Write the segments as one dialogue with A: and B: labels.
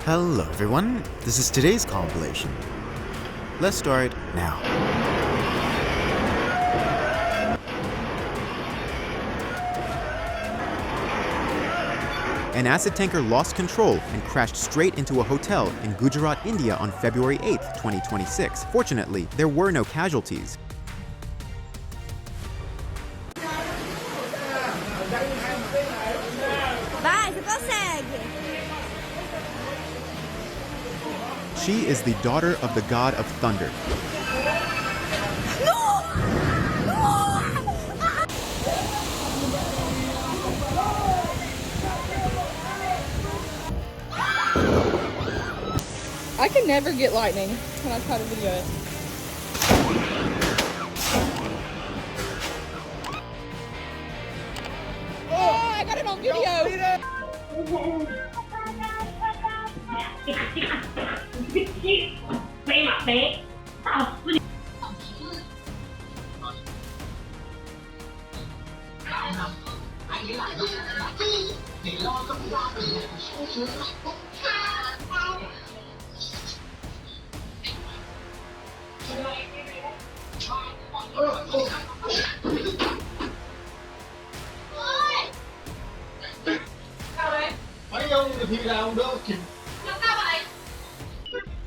A: Hello everyone, this is today's compilation. Let's start now. An acid tanker lost control and crashed straight into a hotel in Gujarat, India on February 8, 2026. Fortunately, there were no casualties. She is the daughter of the god of thunder.
B: I can never get lightning when I try to video it. Oh, I got it on video!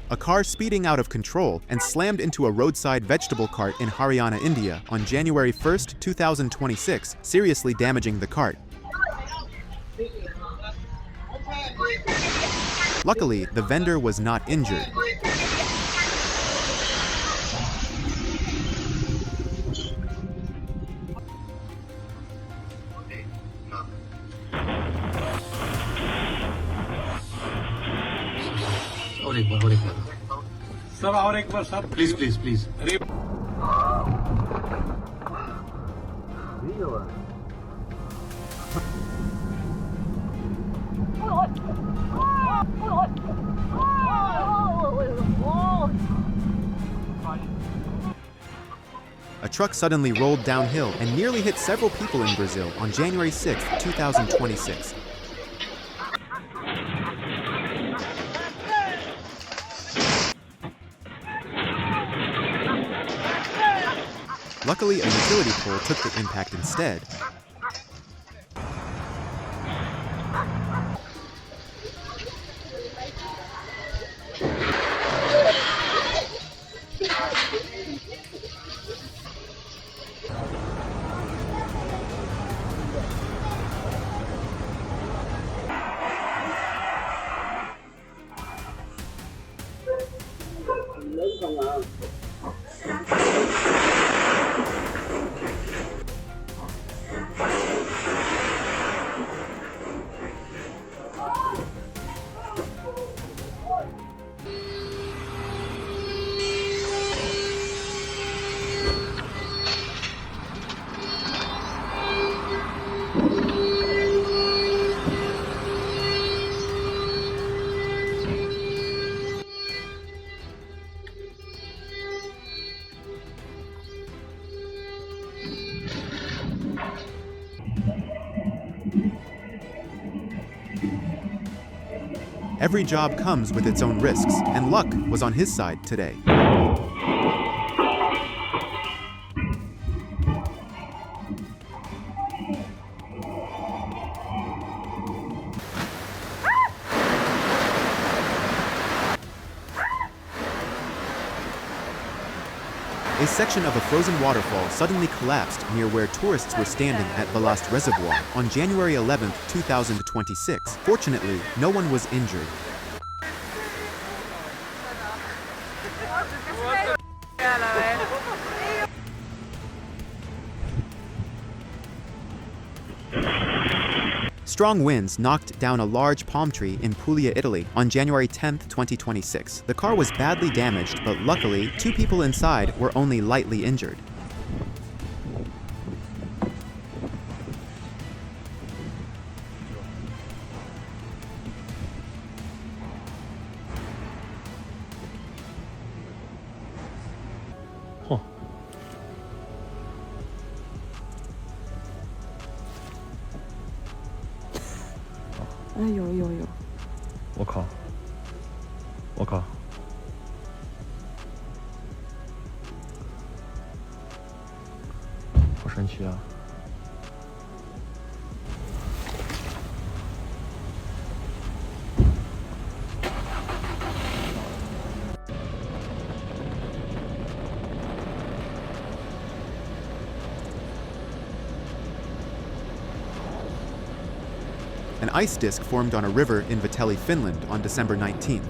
A: A car speeding out of control and slammed into a roadside vegetable cart in Haryana, India on January 1, 2026, seriously damaging the cart. Luckily, the vendor was not injured.
C: Sir, और एक बार sir. Please.
A: A truck suddenly rolled downhill and nearly hit several people in Brazil on January 6, 2026. Luckily, a utility pole took the impact instead. Every job comes with its own risks, and luck was on his side today. A section of a frozen waterfall suddenly collapsed near where tourists were standing at Balast Reservoir on January 11, 2026. Fortunately, no one was injured. Strong winds knocked down a large palm tree in Puglia, Italy on January 10, 2026. The car was badly damaged, but luckily, 2 people inside were only lightly injured.
C: 我靠！好神奇啊！
A: An ice disk formed on a river in Vitelli, Finland on December 19th.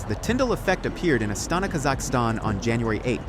A: The Tyndall effect appeared in Astana, Kazakhstan on January 8th.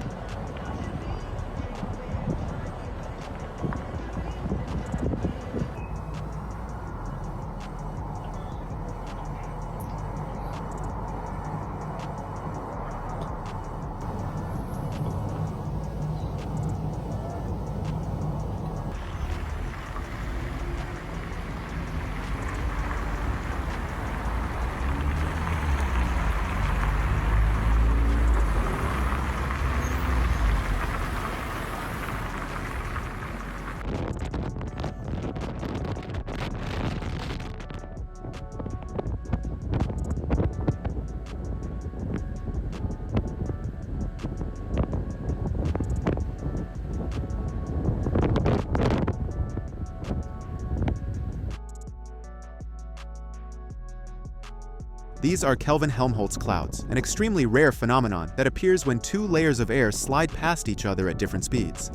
A: These are Kelvin-Helmholtz clouds, an extremely rare phenomenon that appears when two layers of air slide past each other at different speeds.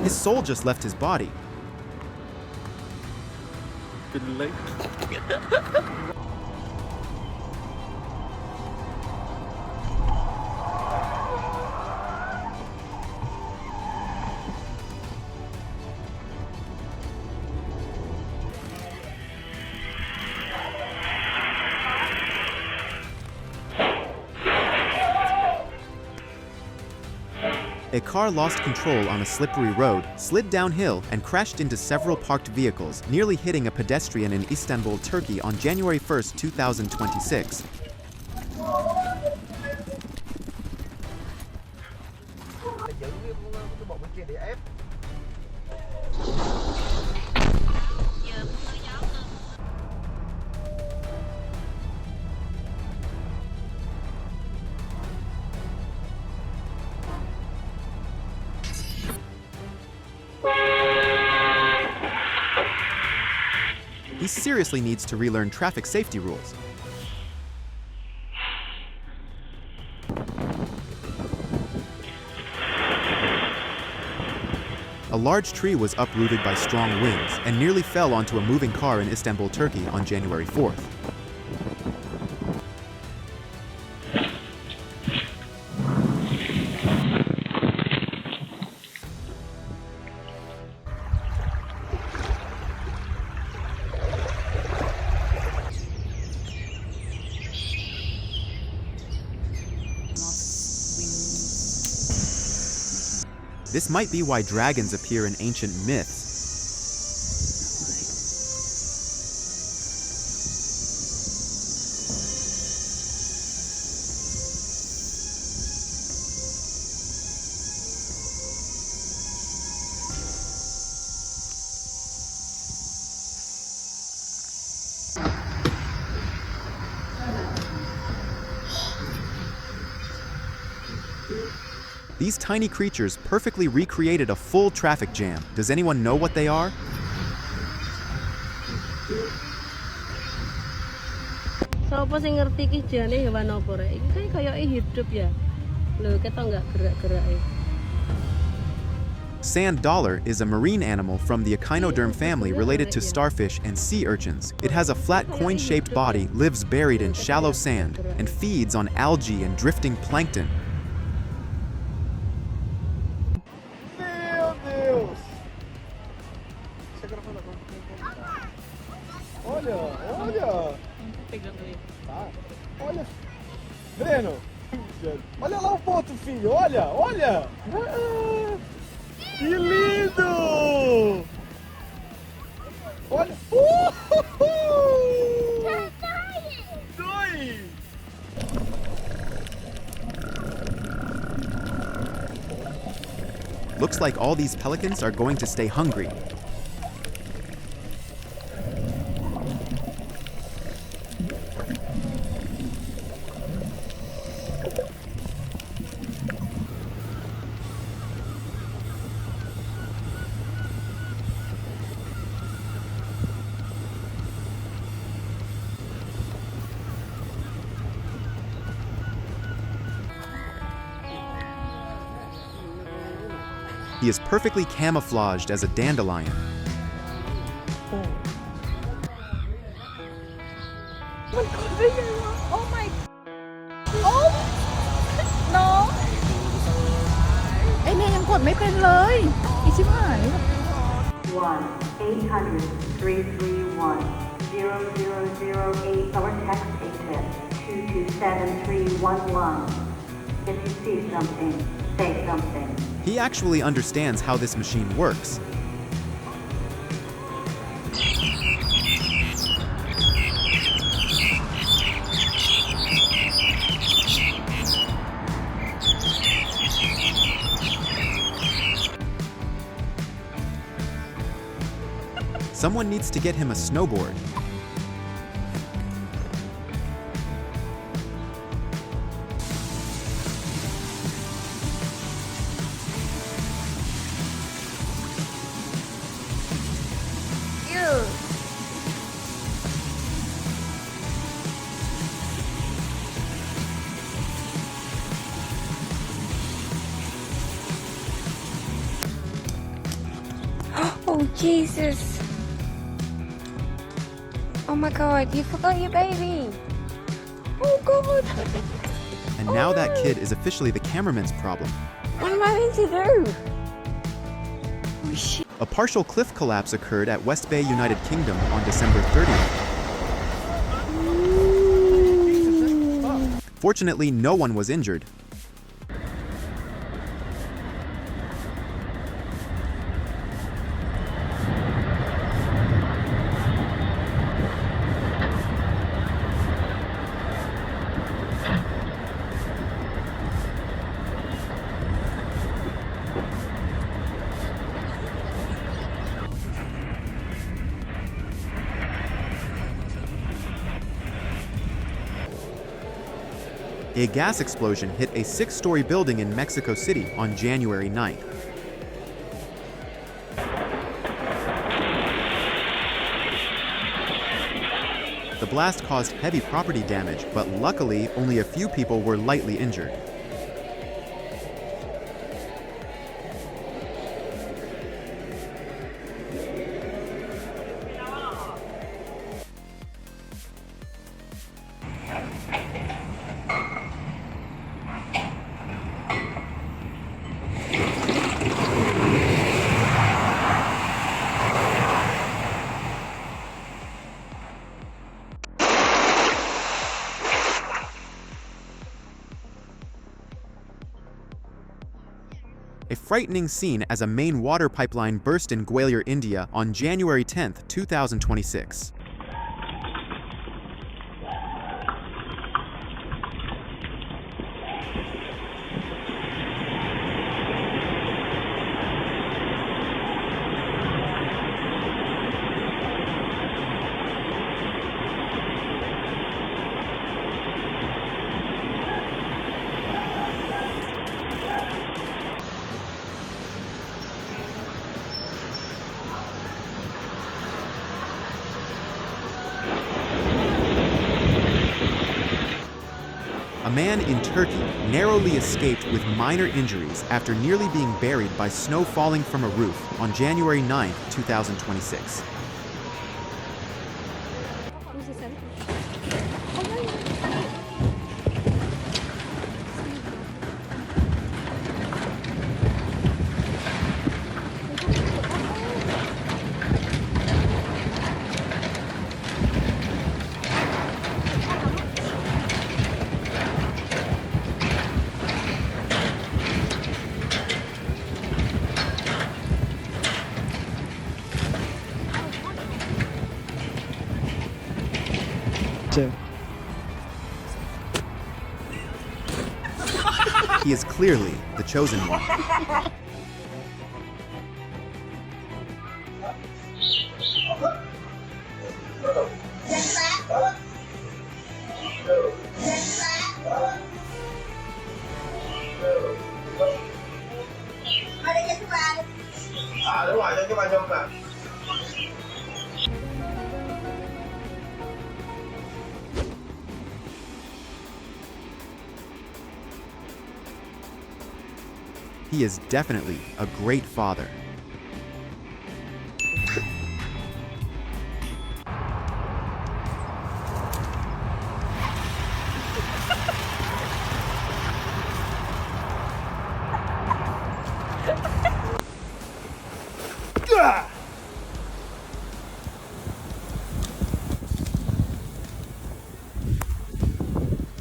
A: His soul just left his body.
C: Good luck.
A: A car lost control on a slippery road, slid downhill, and crashed into several parked vehicles, nearly hitting a pedestrian in Istanbul, Turkey on January 1, 2026. He seriously needs to relearn traffic safety rules. A large tree was uprooted by strong winds and nearly fell onto a moving car in Istanbul, Turkey on January 4th. This might be why dragons appear in ancient myths. These tiny creatures perfectly recreated a full traffic jam. Does anyone know what they are?
D: Sopo sing ngerti iki jane hewan apa rek? Iki kan koyoke hidup ya. Lho, ketok nggak gerak-gerak.
A: Sand dollar is a marine animal from the echinoderm family related to starfish and sea urchins. It has a flat coin-shaped body, lives buried in shallow sand, and feeds on algae and drifting plankton.
E: Olha, Breno, olha lá o ponto, filho, olha, olha! Ah, que lindo! Olha! Dois!
A: Looks like all these pelicans are going to stay hungry. He is perfectly camouflaged as a dandelion.
B: Oh my. Oh no ไอ้เนี่ยยังกดไม่เป็นเลยอีชิบหาย
F: 1-800-331-0008 or text ATIP 227311. If you see something, say something.
A: He actually understands how this machine works. Someone needs to get him a snowboard.
G: Oh, Jesus. Oh my God, you forgot your baby. Oh God.
A: And now that kid is officially the cameraman's problem.
G: What am I meant to do? Oh shit.
A: A partial cliff collapse occurred at West Bay, United Kingdom on December 30th. Fortunately, no one was injured. A gas explosion hit a 6-story building in Mexico City on January 9th. The blast caused heavy property damage, but luckily, only a few people were lightly injured. A frightening scene as a main water pipeline burst in Gwalior, India on January 10, 2026. A man in Turkey narrowly escaped with minor injuries after nearly being buried by snow falling from a roof on January 9, 2026. He is clearly the chosen one. He is definitely a great father.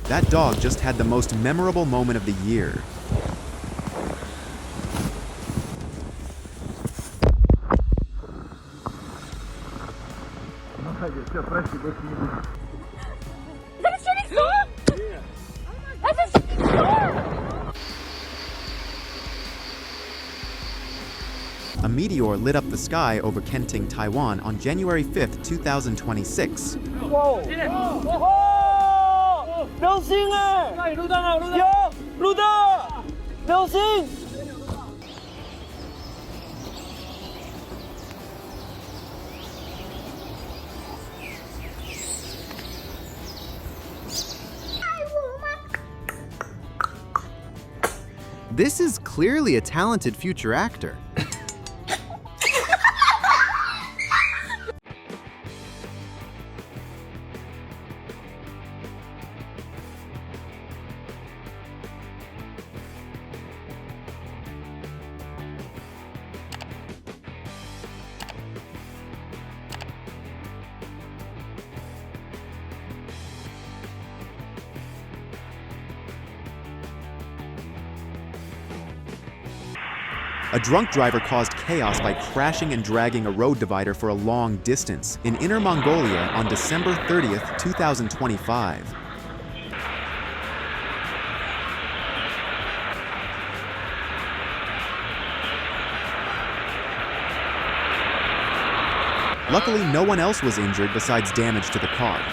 A: That dog just had the most memorable moment of the year. A meteor lit up the sky over Kenting, Taiwan on January 5, 2026.
E: Whoa!
A: This is clearly a talented future actor. A drunk driver caused chaos by crashing and dragging a road divider for a long distance in Inner Mongolia on December 30th, 2025. Luckily, no one else was injured besides damage to the car.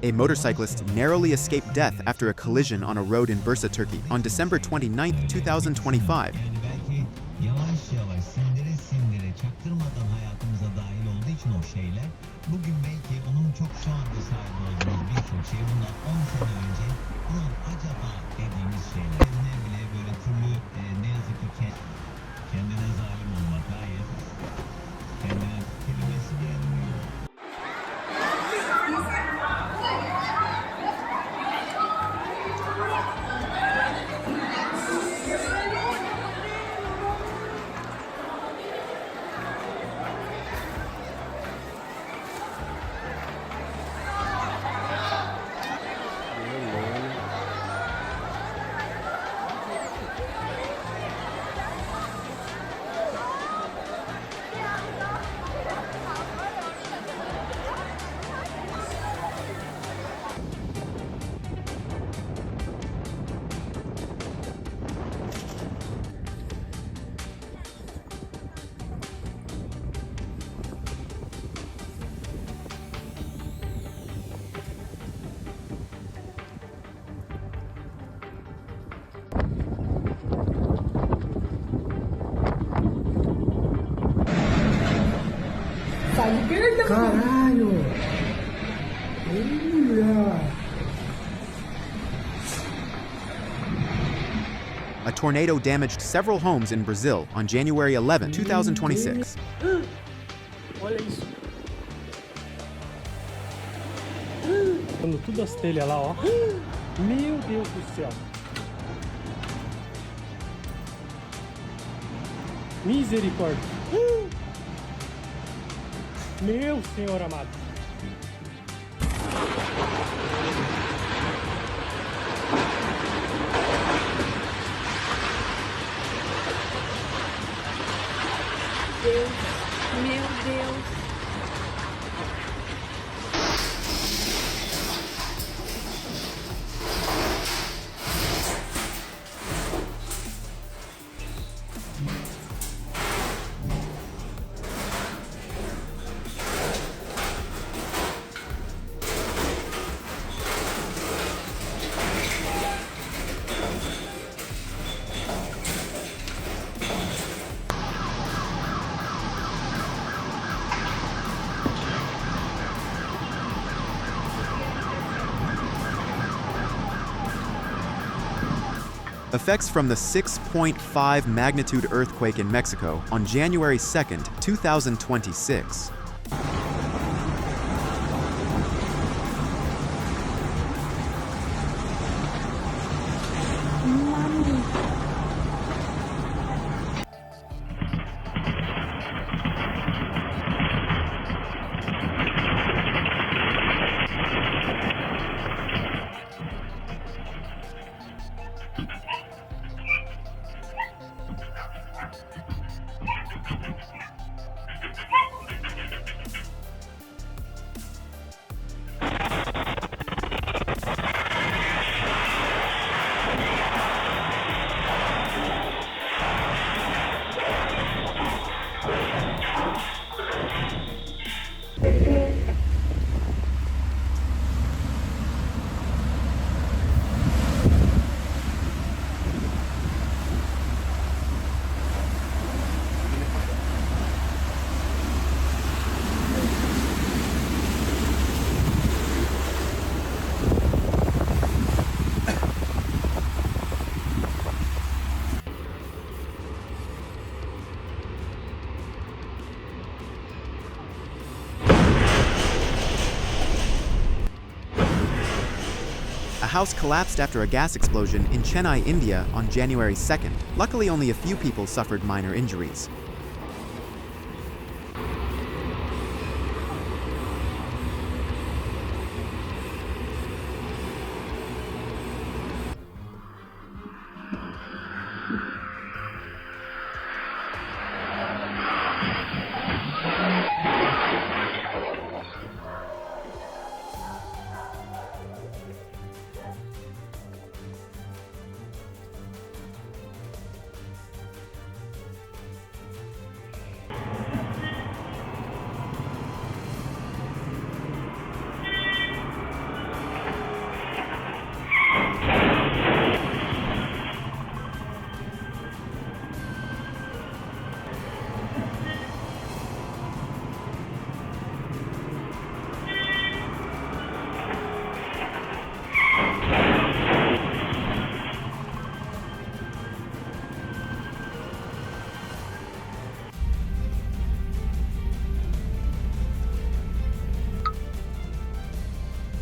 A: A motorcyclist narrowly escaped death after a collision on a road in Bursa, Turkey on December 29, 2025.
H: Belki yavaş yavaş sindire sindire çaktırmadan hayatımıza dahil olduğu için o şeyler bugün belki onun çok şu anda sahip olduğumuz birçok şey bundan 10 sene önce ulan acaba dediğimiz şeyler ne bile böyle türlü ne yazık ki kendine zalim olmak hayır kendine kelimesi gelmiyor.
E: Caralho! Olha!
A: A tornado damaged several homes in Brazil on January 11, 2026.
E: Olha isso! Quando tudo as telhas lá, ó. Meu Deus do céu! Misericórdia! Meu Senhor amado!
D: Deus, meu Deus.
A: Effects from the 6.5 magnitude earthquake in Mexico on January 2nd, 2026. A house collapsed after a gas explosion in Chennai, India on January 2nd. Luckily, only a few people suffered minor injuries.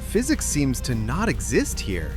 I: Physics seems to not exist here.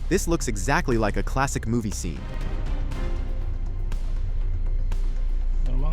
A: This looks exactly like a classic movie scene.
E: Normal.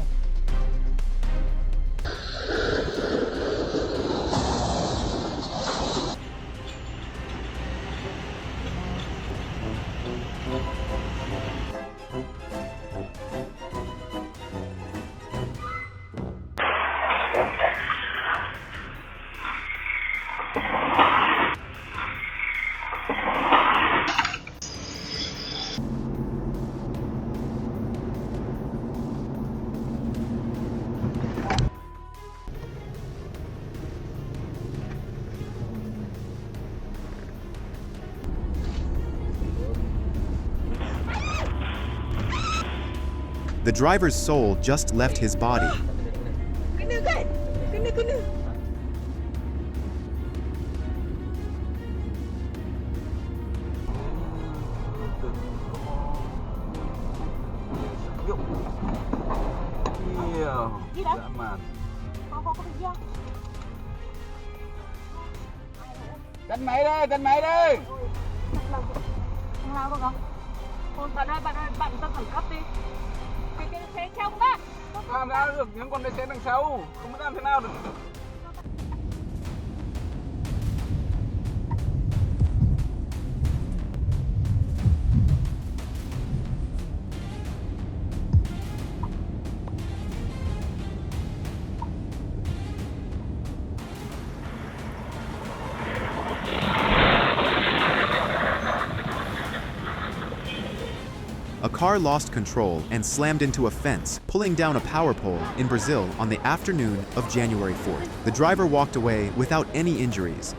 A: The driver's soul just left his body.
B: Kena kan? Kena.
C: Iya, aman. Đánh máy đây, đánh máy đây.
B: Thằng nào không? Bạn ơi, bạn ta khẩn cấp đi. Cái xe trong đó.
C: Làm ra được những con xe đằng sau, không biết làm thế nào được.
A: A car lost control and slammed into a fence, pulling down a power pole in Brazil on the afternoon of January 4th. The driver walked away without any injuries.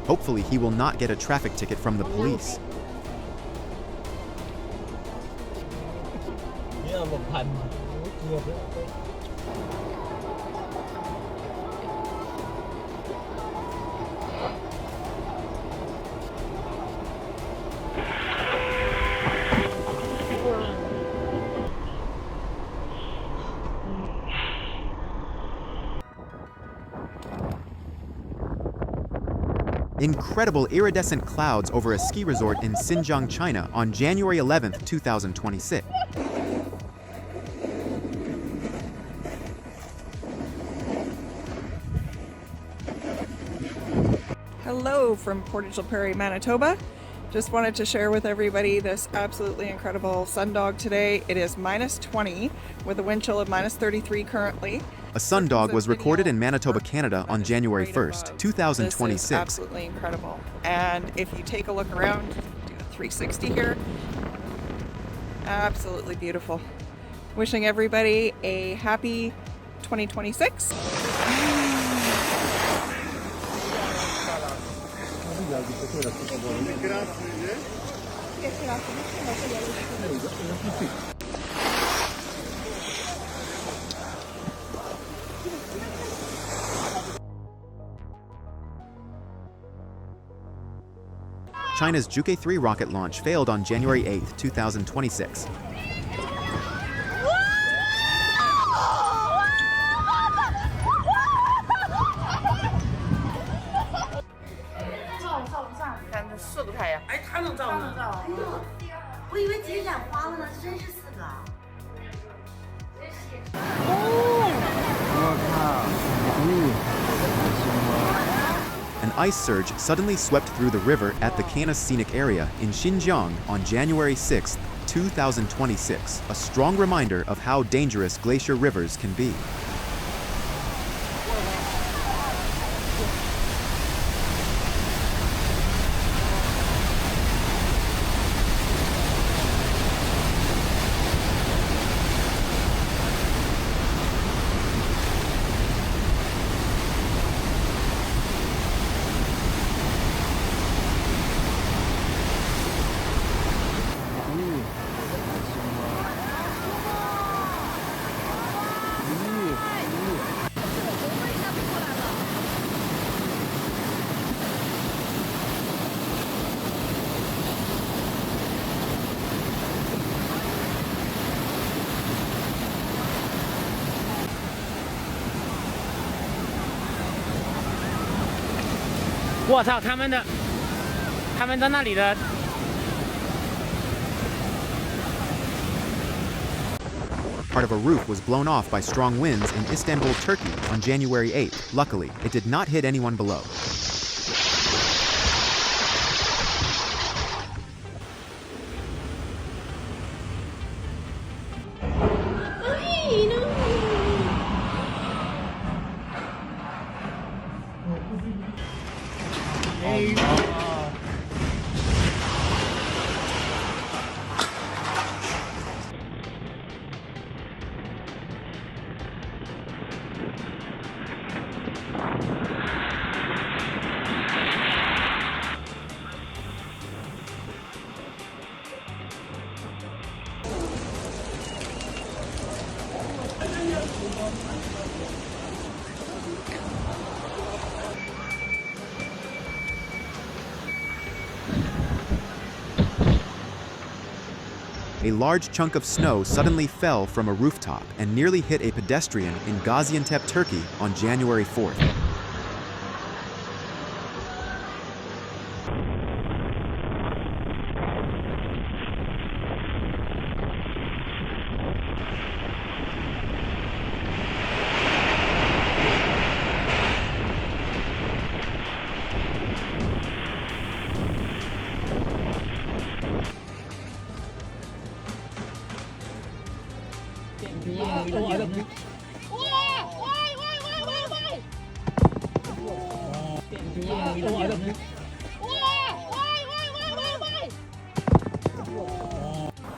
A: Hopefully, he will not get a traffic ticket from the police. Incredible iridescent clouds over a ski resort in Xinjiang, China on January 11, 2026.
J: Hello from Portage la Prairie, Manitoba. Just wanted to share with everybody this absolutely incredible sundog today. It is -20 with a wind chill of -33 currently.
A: A sundog was recorded in Manitoba, Canada on January 1st, 2026.
J: This is absolutely incredible. And if you take a look around, do a 360 here, absolutely beautiful. Wishing everybody a happy 2026.
A: China's Juke-3 rocket launch failed on January 8, 2026. An ice surge suddenly swept through the river at the Canas Scenic Area in Xinjiang on January 6, 2026, a strong reminder of how dangerous glacier rivers can be. Part of a roof was blown off by strong winds in Istanbul, Turkey on January 8. Luckily, it did not hit anyone below. A large chunk of snow suddenly fell from a rooftop and nearly hit a pedestrian in Gaziantep, Turkey on January 4th.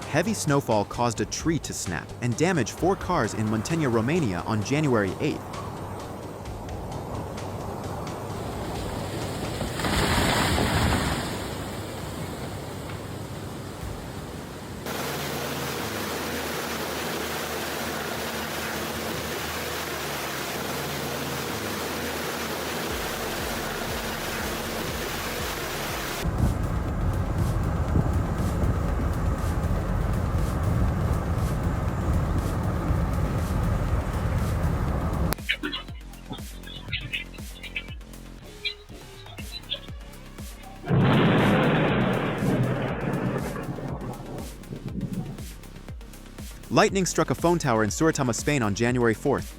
A: Heavy snowfall caused a tree to snap and damage 4 cars in Muntenia, Romania on January 8th. Lightning struck a phone tower in Suratama, Spain on January 4th.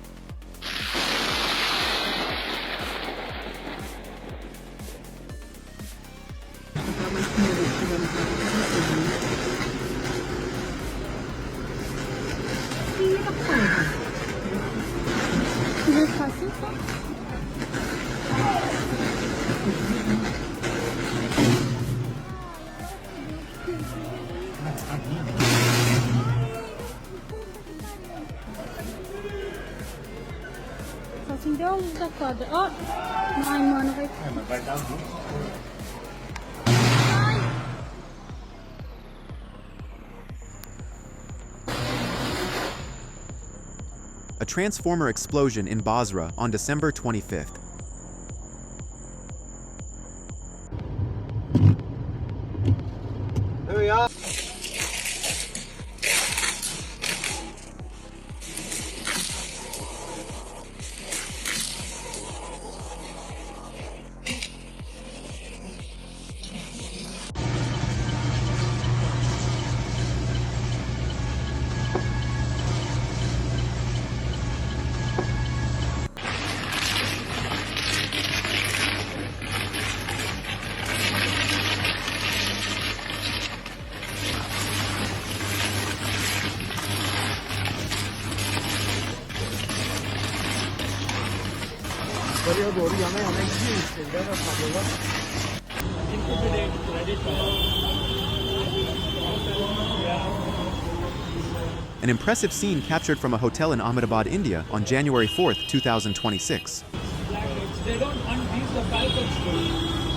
A: A transformer explosion in Basra on December 25th.
C: Yukarıya doğru yana yana gidiyor işte. Birader kablolar.
A: An impressive scene captured from a hotel in Ahmedabad, India on January 4th, 2026.
C: They don't hunt these the falcons though.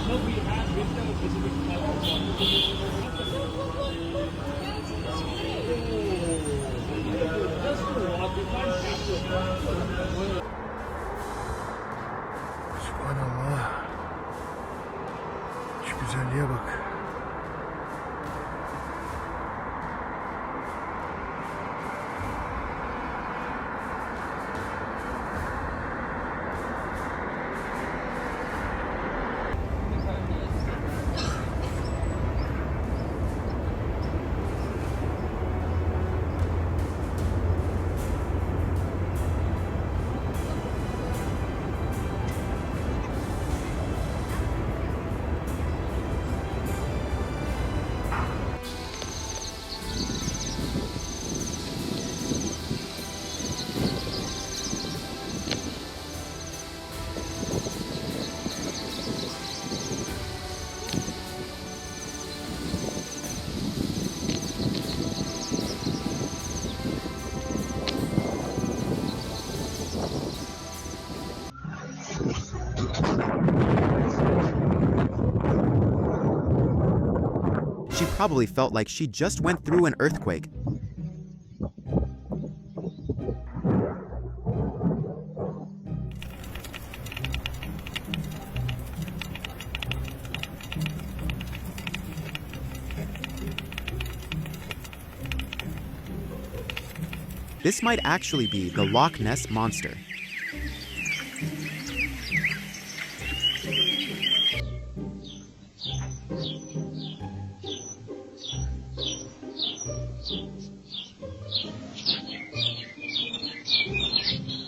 C: No, we have winter specific falcons. Just to walk, you can't capture.
I: Subhanallah. Şu güzelliğe bak.
A: She probably felt like she just went through an earthquake. This might actually be the Loch Ness Monster.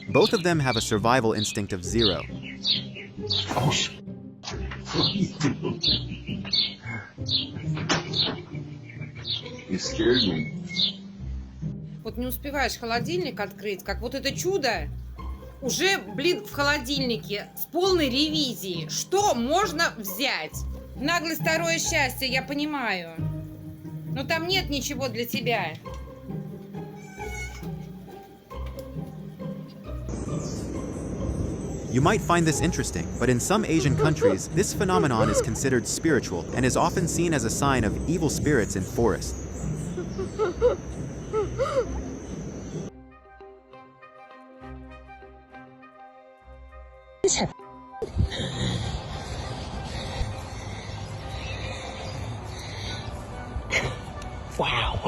A: Both of them have a survival instinct of 0.
K: You scared me.
L: Вот не успеваешь холодильник открыть, как вот это чудо уже, блин, в холодильнике с полной ревизией. Что можно взять? Наглость второе счастье, я понимаю. Но там нет ничего для тебя.
A: You might find this interesting, but in some Asian countries, this phenomenon is considered spiritual and is often seen as a sign of evil spirits in forests.
E: Wow.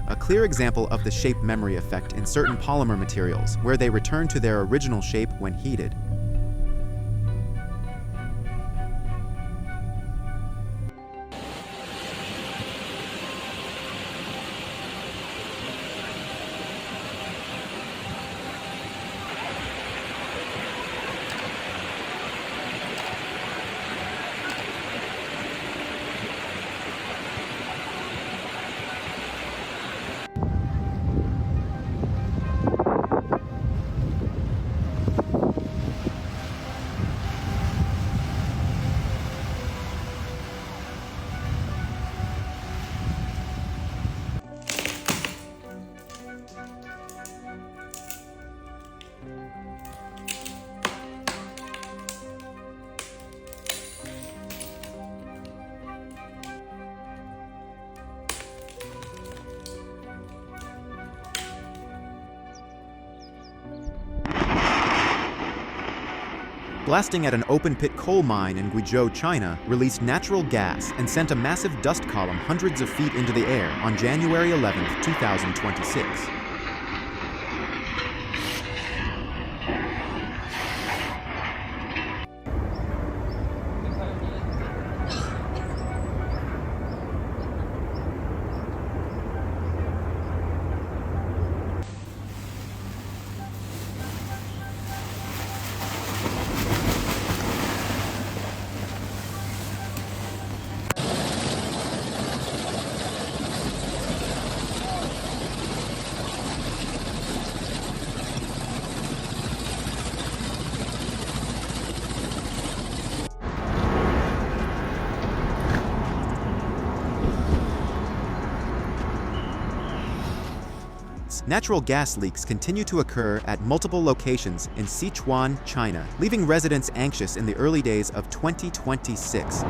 A: A clear example of the shape memory effect in certain polymer materials, where they return to their original shape when heated. Blasting at an open-pit coal mine in Guizhou, China, released natural gas and sent a massive dust column hundreds of feet into the air on January 11, 2026. natural gas leaks continue to occur at multiple locations in Sichuan, China, leaving residents anxious in the early days of 2026.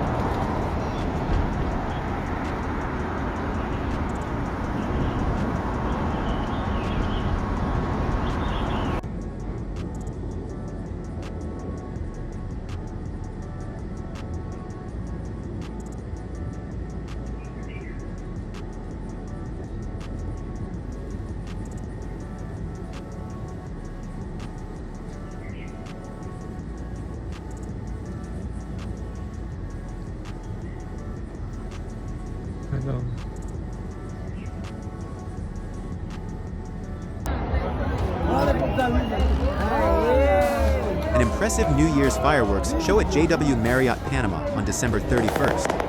A: An impressive New Year's fireworks show at JW Marriott Panama on December 31st.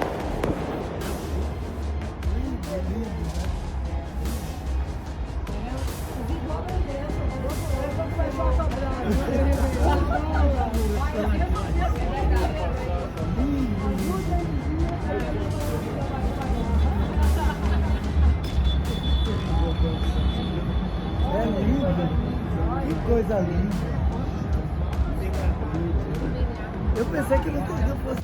I: Eu pensei que não fosse.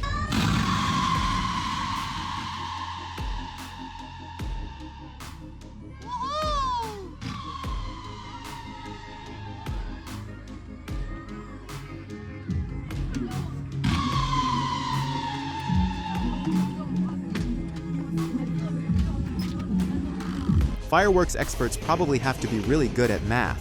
A: Fireworks experts probably have to be really good at math.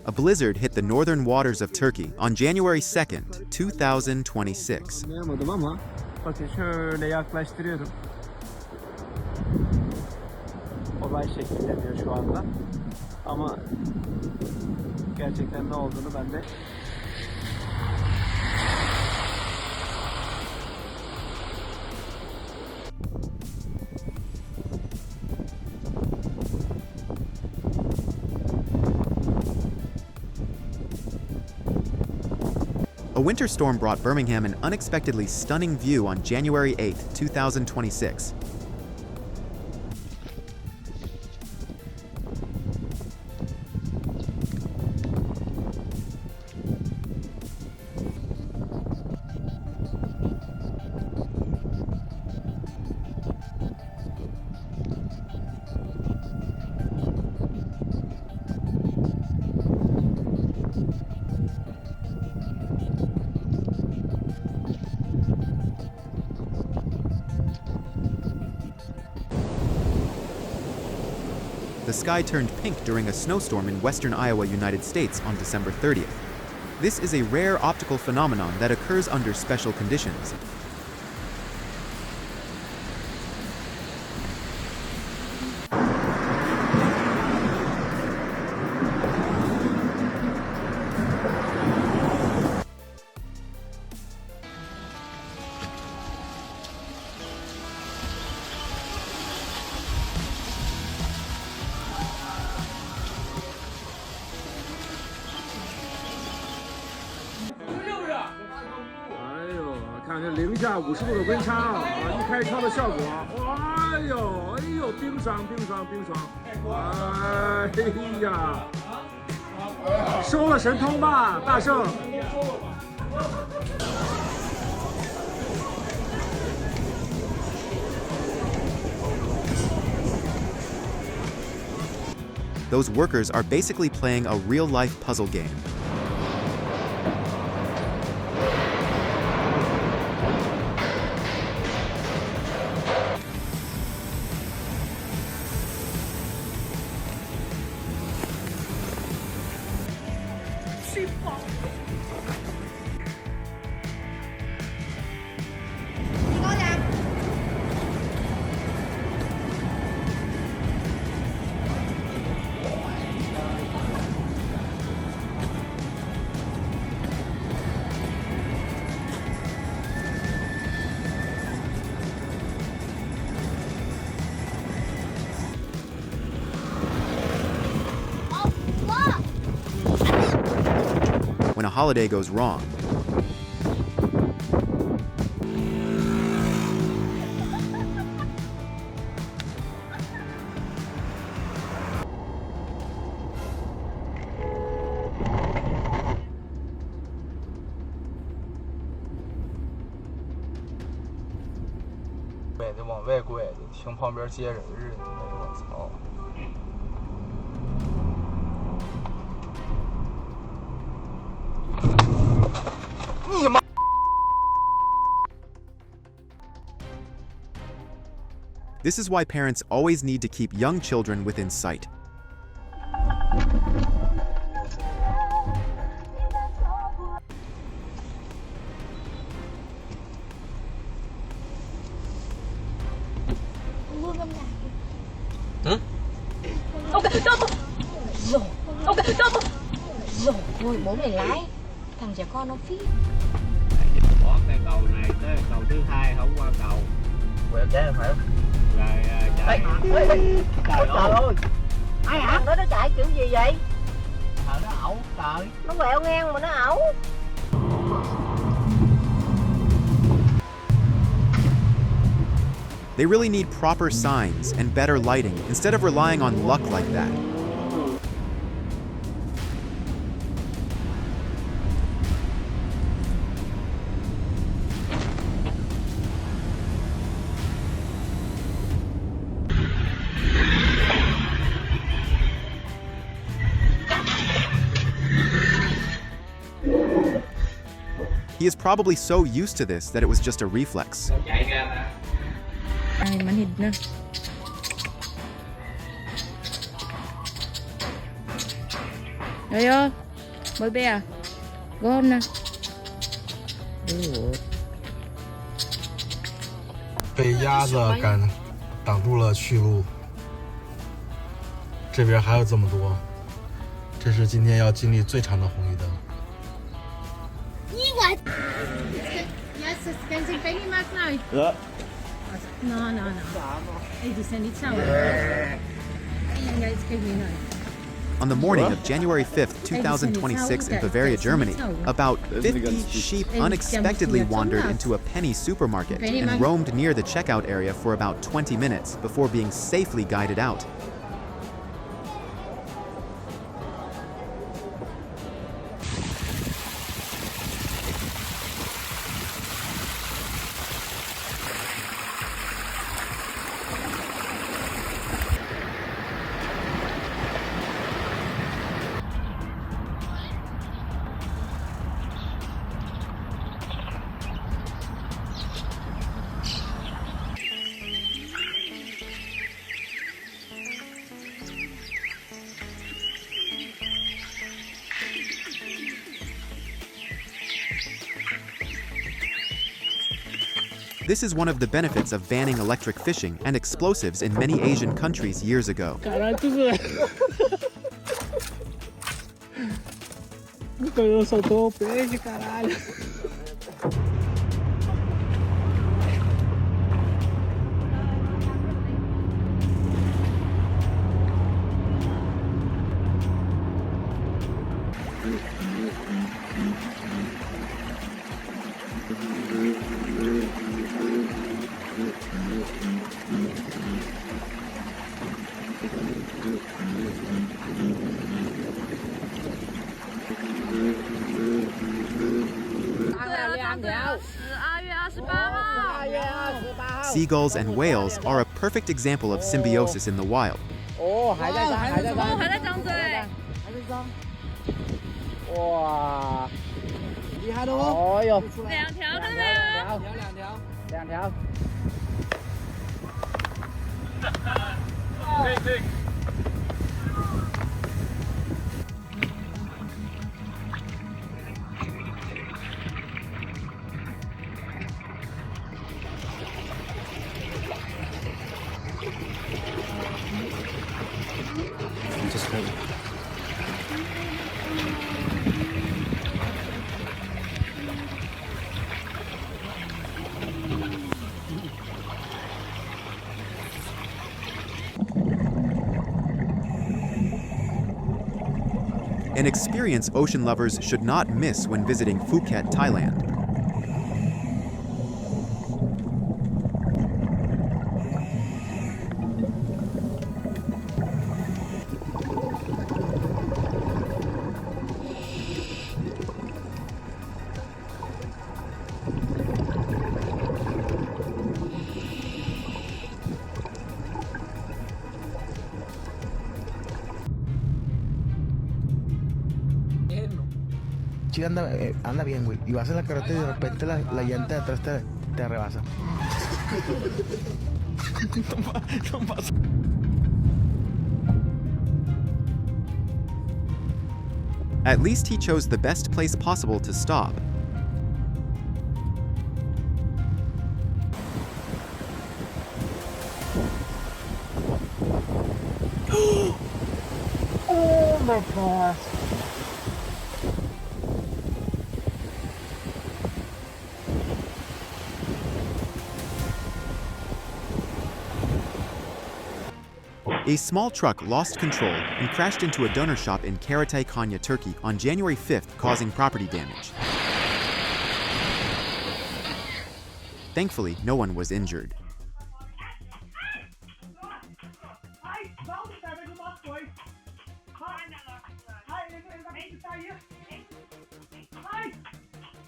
A: A blizzard hit the northern waters of Turkey on January 2nd, 2026.
E: Anlayamadım ama bakın şöyle yaklaştırıyorum. Olay şekilleniyor şu anda. Ama gerçekten ne olduğunu ben de
A: A winter storm brought Birmingham an unexpectedly stunning view on January 8, 2026. The sky turned pink during a snowstorm in western Iowa, United States on December 30th. This is a rare optical phenomenon that occurs under special conditions.
C: 看这零下50度的温差啊！一开窗的效果，哎呦，冰爽，哎呀，收了神通吧，大圣。
A: Those workers are basically playing a real-life puzzle game. holiday goes wrong. This is why parents always need to keep young children within sight.
G: Rồi bố mày lái. Thằng trẻ con nó phi.
M: Có cây cầu này tới cầu thứ hai không qua cầu. Quẹo trái phải không? Rồi chạy. Trời ơi.
G: Ai thằng đó nó chạy kiểu gì vậy?
M: Thằng nó ẩu trời.
G: Nó quẹo ngang mà nó ẩu.
A: They really need proper signs and better lighting instead of relying on luck like that. He is probably so used to this that it was just a reflex.
G: Ai mà nhìn nè. Rồi ơi, mới bé à? Gom nè.
N: 被鸭子挡住了去路，这边还有这么多，这是今天要经历最长的红绿灯。
O: Yes, it's getting penny mark now.
N: Ja.
O: No. Hey, die zijn niet samen. Ja, it's getting nice.
A: On the morning of January 5th, 2026 in Bavaria, Germany, about 50 sheep unexpectedly wandered into a penny supermarket and roamed near the checkout area for about 20 minutes before being safely guided out. This is one of the benefits of banning electric fishing and explosives in many Asian countries years ago.
E: Eu soltou o peixe, caralho.
A: Seagulls and whales are a perfect example of symbiosis in the wild. an experience ocean lovers should not miss when visiting Phuket, Thailand.
I: Chica anda bien, güey. Y vas en la carretera y de repente la llanta de atrás te rebasa. No pasa.
A: At least he chose the best place possible to stop.
I: Oh my gosh.
A: A small truck lost control and crashed into a donor shop in Karatay, Konya, Turkey on January 5th, causing property damage. Thankfully, no one was injured.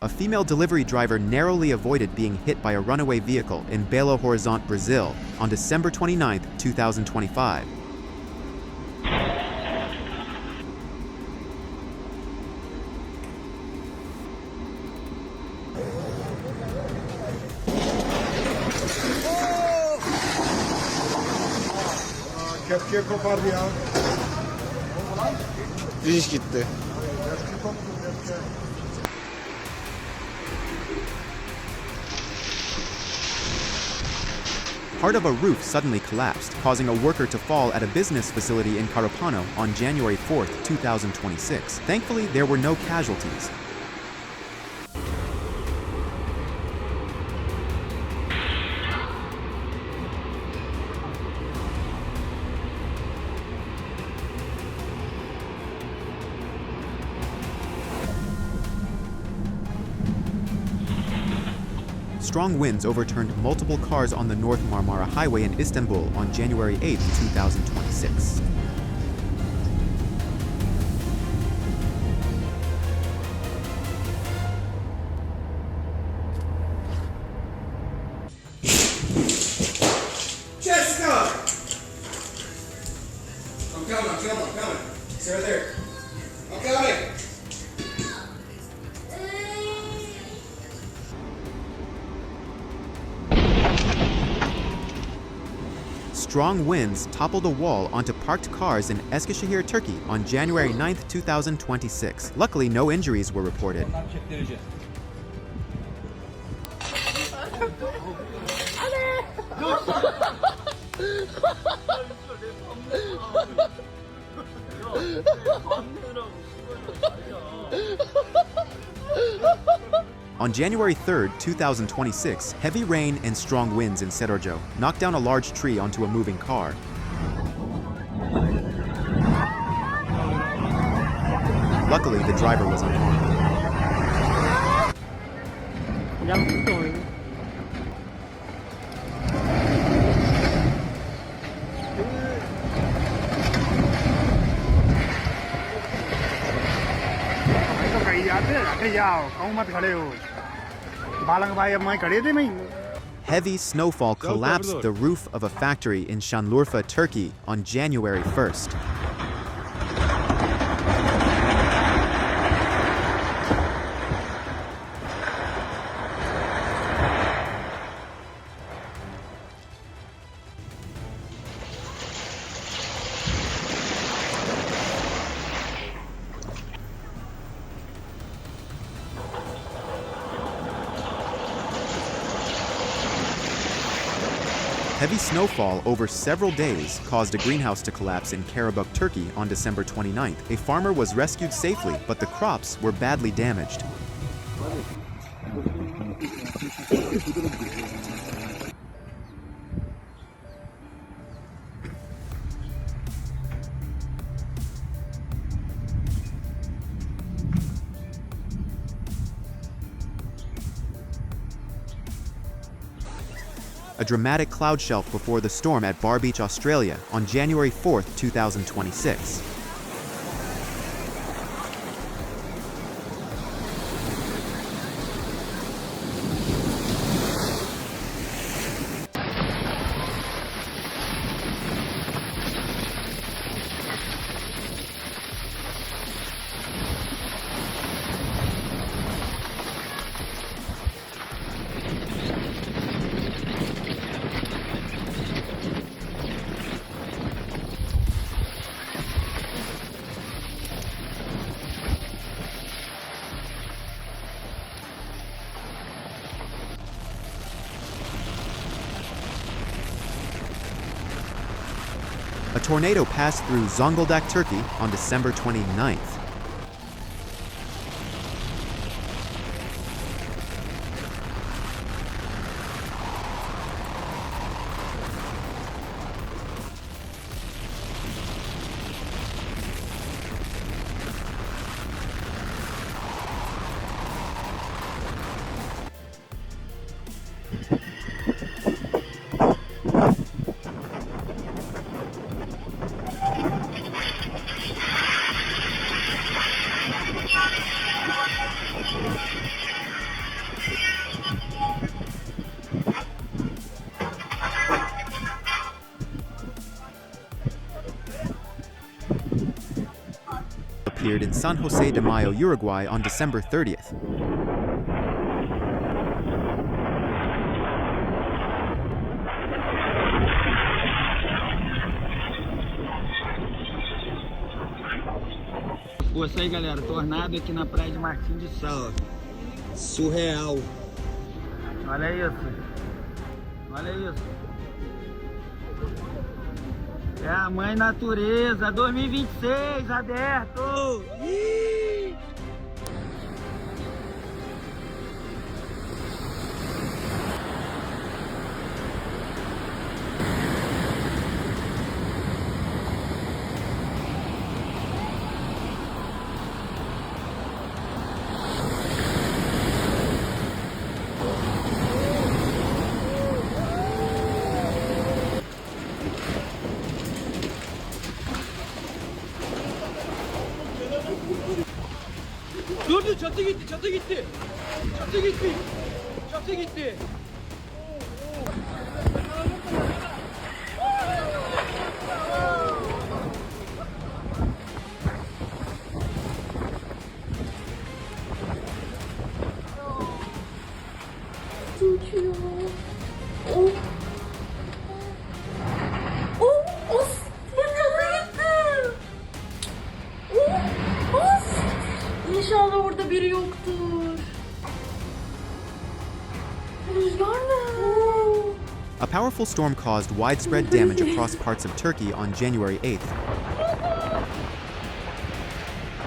A: A female delivery driver narrowly avoided being hit by a runaway vehicle in Belo Horizonte, Brazil, on December 29, 2025.
C: Kepçeye kopardı ya.
I: Diş gitti.
A: Part of a roof suddenly collapsed, causing a worker to fall at a business facility in Carapano on January 4, 2026. Thankfully, there were no casualties. Strong winds overturned multiple cars on the North Marmara Highway in Istanbul on January 8, 2026.
P: Jessica! I'm coming. Sarah there. I'm coming.
A: Strong winds toppled a wall onto parked cars in Eskişehir, Turkey on January 9, 2026. Luckily, no injuries were reported. On January 3, 2026, heavy rain and strong winds in Serorjo knocked down a large tree onto a moving car. Luckily, the driver was unharmed. Heavy snowfall collapsed the roof of a factory in Şanlıurfa, Turkey on January 1st. Heavy snowfall over several days caused a greenhouse to collapse in Karabük, Turkey on December 29th. A farmer was rescued safely, but the crops were badly damaged. a dramatic cloud shelf before the storm at Bar Beach, Australia on January 4, 2026. A tornado passed through Zonguldak, Turkey on December 29th. Appeared in San Jose de Mayo, Uruguay on December 30th.
Q: Força aí, galera, tornado aqui na praia de Martim de Sal, ó. Surreal. Olha isso. Olha isso. É a mãe natureza, 2026, aberto! Ih!
R: Dur çatı gitti, çatı gitti. Çatı gitti. Çatı gitti.
G: İnşallah orada biri yoktur. Rüzgar ne?
A: A powerful storm caused widespread damage across parts of Turkey on January 8th.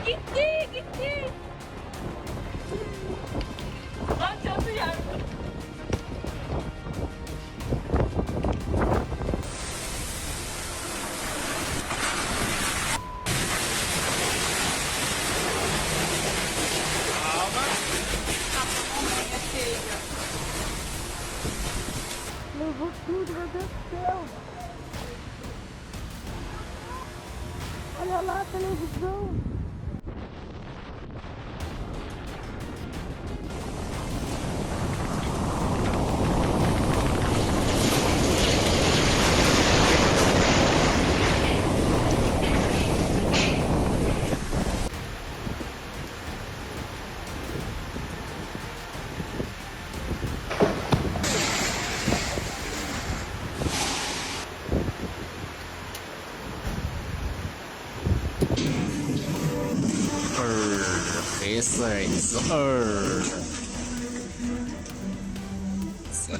B: Gitti, gitti. Lan çatı yer.
G: Levou tudo, meu Deus do céu. Olha lá a televisão.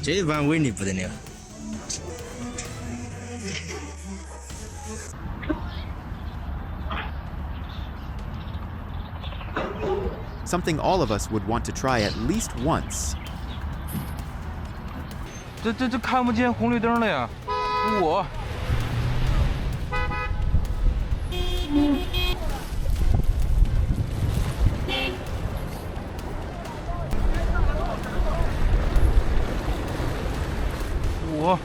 Q: 这弯位你不得了。
A: Something all of us would want to try at least once.
R: 这看不见红绿灯了呀！我。我。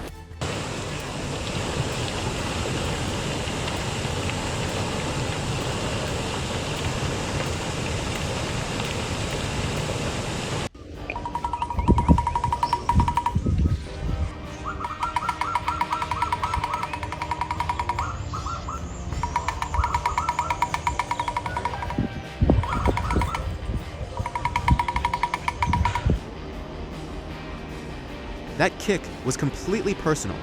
A: That kick was completely personal.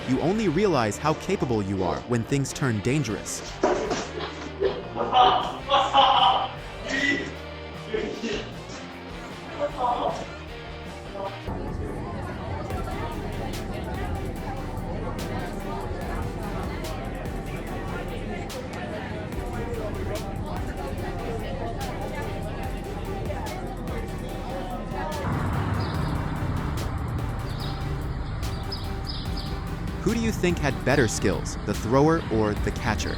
A: You only realize how capable you are when things turn dangerous. Who do you think had better skills, the thrower or the catcher?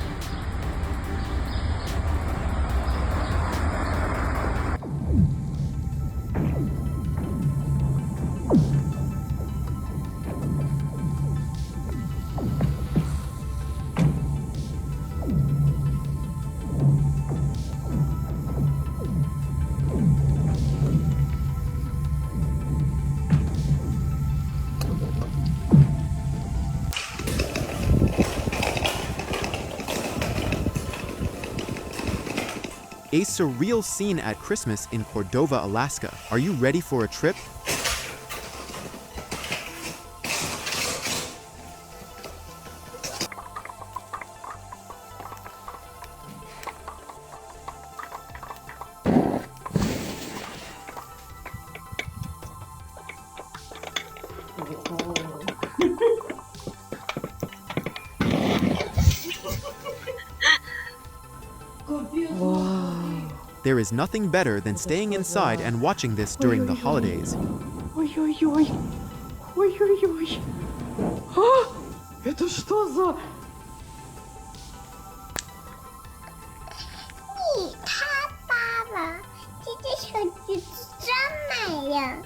A: A surreal scene at Christmas in Cordova, Alaska. Are you ready for a trip? There is nothing better than staying inside and watching this during the holidays.
B: Ой-ой-ой. Ой-ой-ой. А! Это что за...
S: Папа, здесь ходит странная.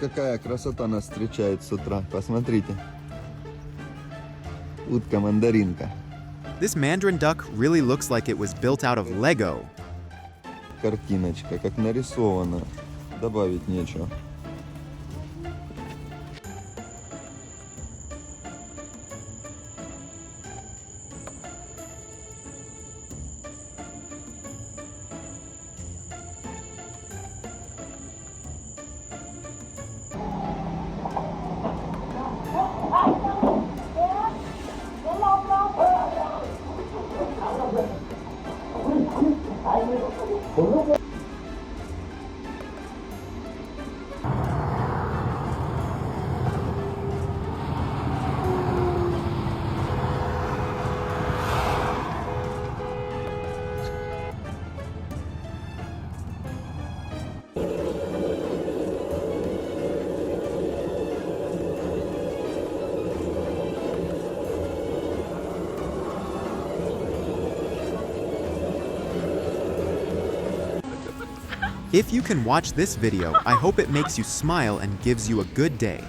K: Какая красота нас встречает с утра. Посмотрите. Утка-мандаринка.
A: This mandarin duck really looks like it was built out of Lego.
K: Картиночка, как нарисована. Добавить нечего.
A: If you can watch this video, I hope it makes you smile and gives you a good day.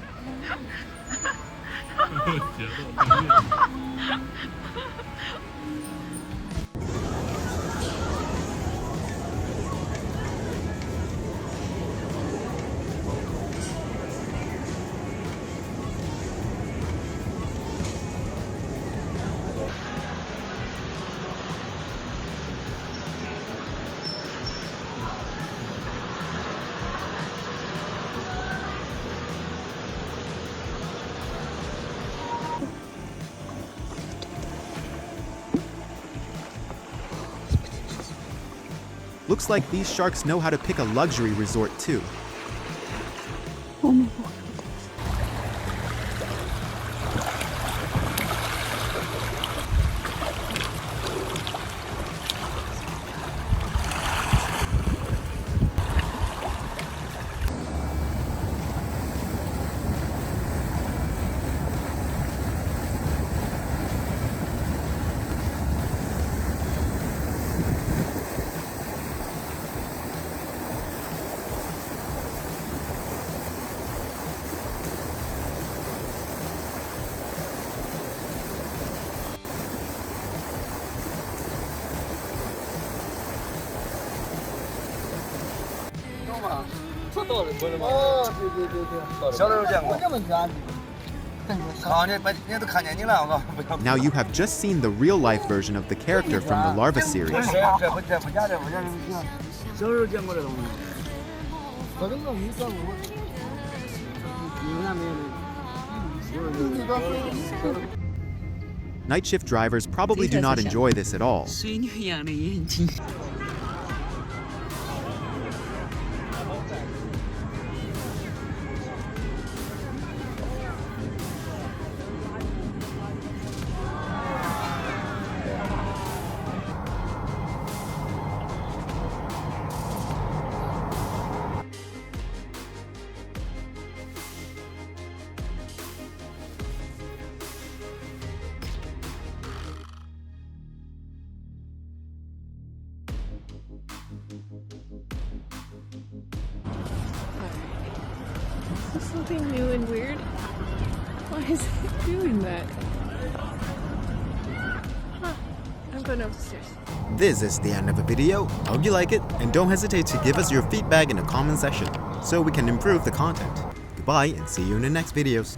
A: Looks like these sharks know how to pick a luxury resort too.
B: Oh my God.
Q: 哦，对对对对，小的时候见过。这么远。
A: Now you have just seen the real-life version of the character from the Larva series. Night shift drivers probably do not enjoy this at all.
J: Is this something new and weird? Why is it doing that? Huh. I'm going up the stairs.
A: This is the end of the video. Hope you like it, and don't hesitate to give us your feedback in the comment section so we can improve the content. Goodbye and see you in the next videos.